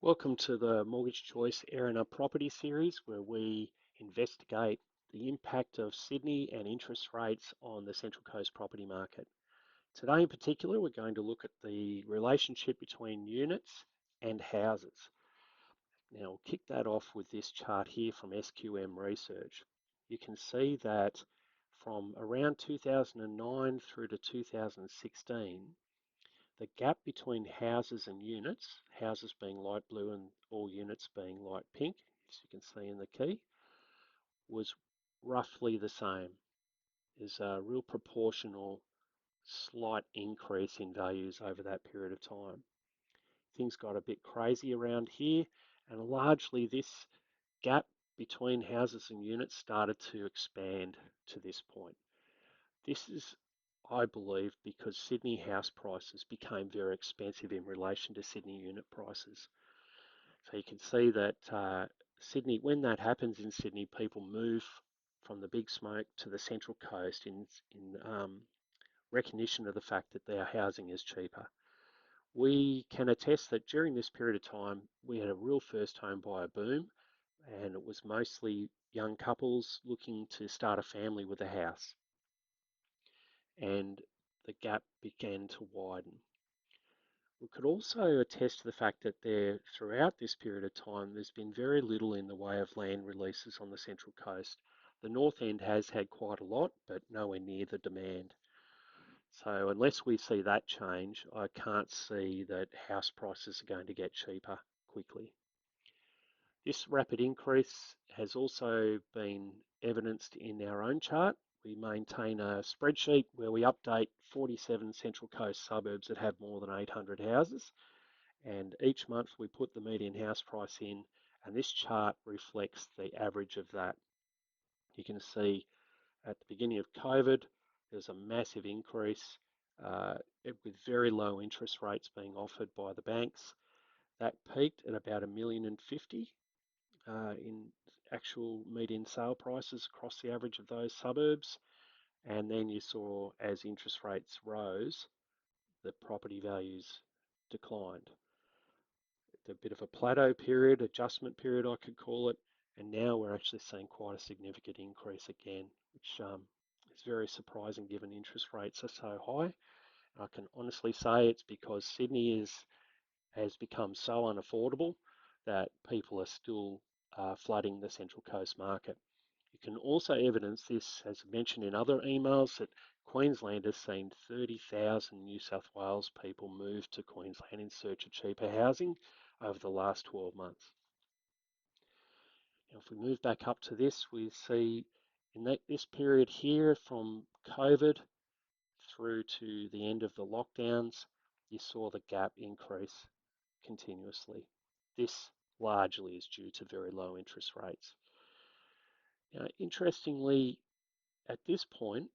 Welcome to the Mortgage Choice Erina property series where we investigate the impact of Sydney and interest rates on the Central Coast property market. Today in particular, we're going to look at the relationship between units and houses. Now, we'll kick that off with this chart here from SQM Research. You can see that from around 2009 through to 2016, the gap between houses and units, houses being light blue and all units being light pink, as you can see in the key, was roughly the same. There's a real proportional slight increase in values over that period of time. Things got a bit crazy around here, and largely this gap between houses and units started to expand to this point. This is, I believe, because Sydney house prices became very expensive in relation to Sydney unit prices. So you can see that Sydney, when that happens in Sydney, people move from the big smoke to the Central Coast in recognition of the fact that their housing is cheaper. We can attest that during this period of time, we had a real first home buyer boom, and it was mostly young couples looking to start a family with a house. And the gap began to widen. We could also attest to the fact that throughout this period of time, there's been very little in the way of land releases on the Central Coast. The North End has had quite a lot, but nowhere near the demand. So unless we see that change, I can't see that house prices are going to get cheaper quickly. This rapid increase has also been evidenced in our own chart. We maintain a spreadsheet where we update 47 Central Coast suburbs that have more than 800 houses, and each month we put the median house price in, and this chart reflects the average of that. You can see at the beginning of COVID, there's a massive increase with very low interest rates being offered by the banks. That peaked at about $1,050,000 in actual median sale prices across the average of those suburbs. And then you saw as interest rates rose, the property values declined. A bit of a plateau period, adjustment period, I could call it. And now we're actually seeing quite a significant increase again, which is very surprising given interest rates are so high. I can honestly say it's because has become so unaffordable that people are still flooding the Central Coast market. You can also evidence this, as mentioned in other emails, that Queensland has seen 30,000 New South Wales people move to Queensland in search of cheaper housing over the last 12 months. Now, if we move back up to this, we see in this period here from COVID through to the end of the lockdowns, you saw the gap increase continuously. This largely is due to very low interest rates. Now, interestingly, at this point,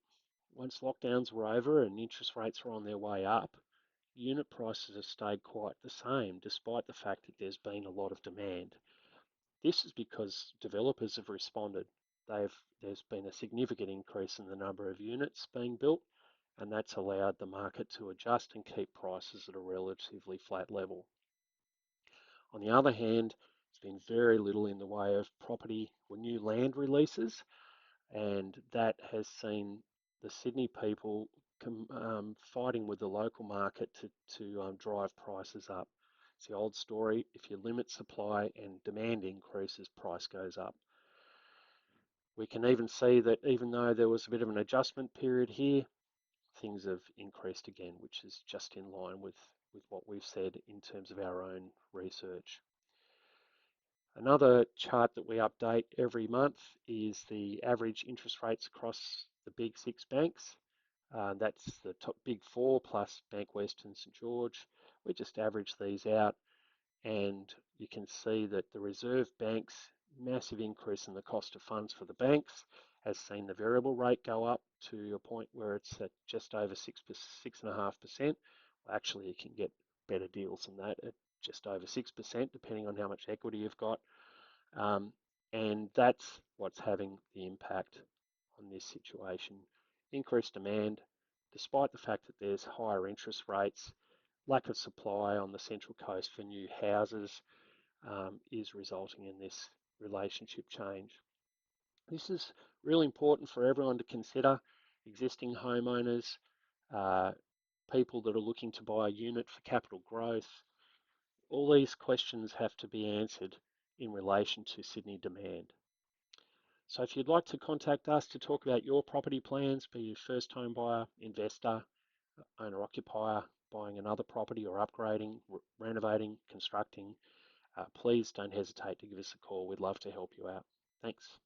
once lockdowns were over and interest rates were on their way up, unit prices have stayed quite the same, despite the fact that there's been a lot of demand. This is because developers have responded. There's been a significant increase in the number of units being built, and that's allowed the market to adjust and keep prices at a relatively flat level. On the other hand, there's been very little in the way of property or new land releases, and that has seen the Sydney people fighting with the local market to drive prices up. It's the old story, if you limit supply and demand increases, price goes up. We can even see that even though there was a bit of an adjustment period here, things have increased again, which is just in line with what we've said in terms of our own research. Another chart that we update every month is the average interest rates across the big six banks. That's the top big four plus Bank West and St George. We just average these out, and you can see that the Reserve Bank's massive increase in the cost of funds for the banks has seen the variable rate go up to a point where it's at just over 6.5%. Well, actually, you can get better deals than that at just over 6%, depending on how much equity you've got. And that's what's having the impact on this situation. Increased demand, despite the fact that there's higher interest rates, lack of supply on the Central Coast for new houses, is resulting in this relationship change. This is really important for everyone to consider: existing homeowners, uh, people that are looking to buy a unit for capital growth. All these questions have to be answered in relation to Sydney demand. So if you'd like to contact us to talk about your property plans, be you first home buyer, investor, owner occupier, buying another property or upgrading, renovating, constructing, please don't hesitate to give us a call. We'd love to help you out. Thanks.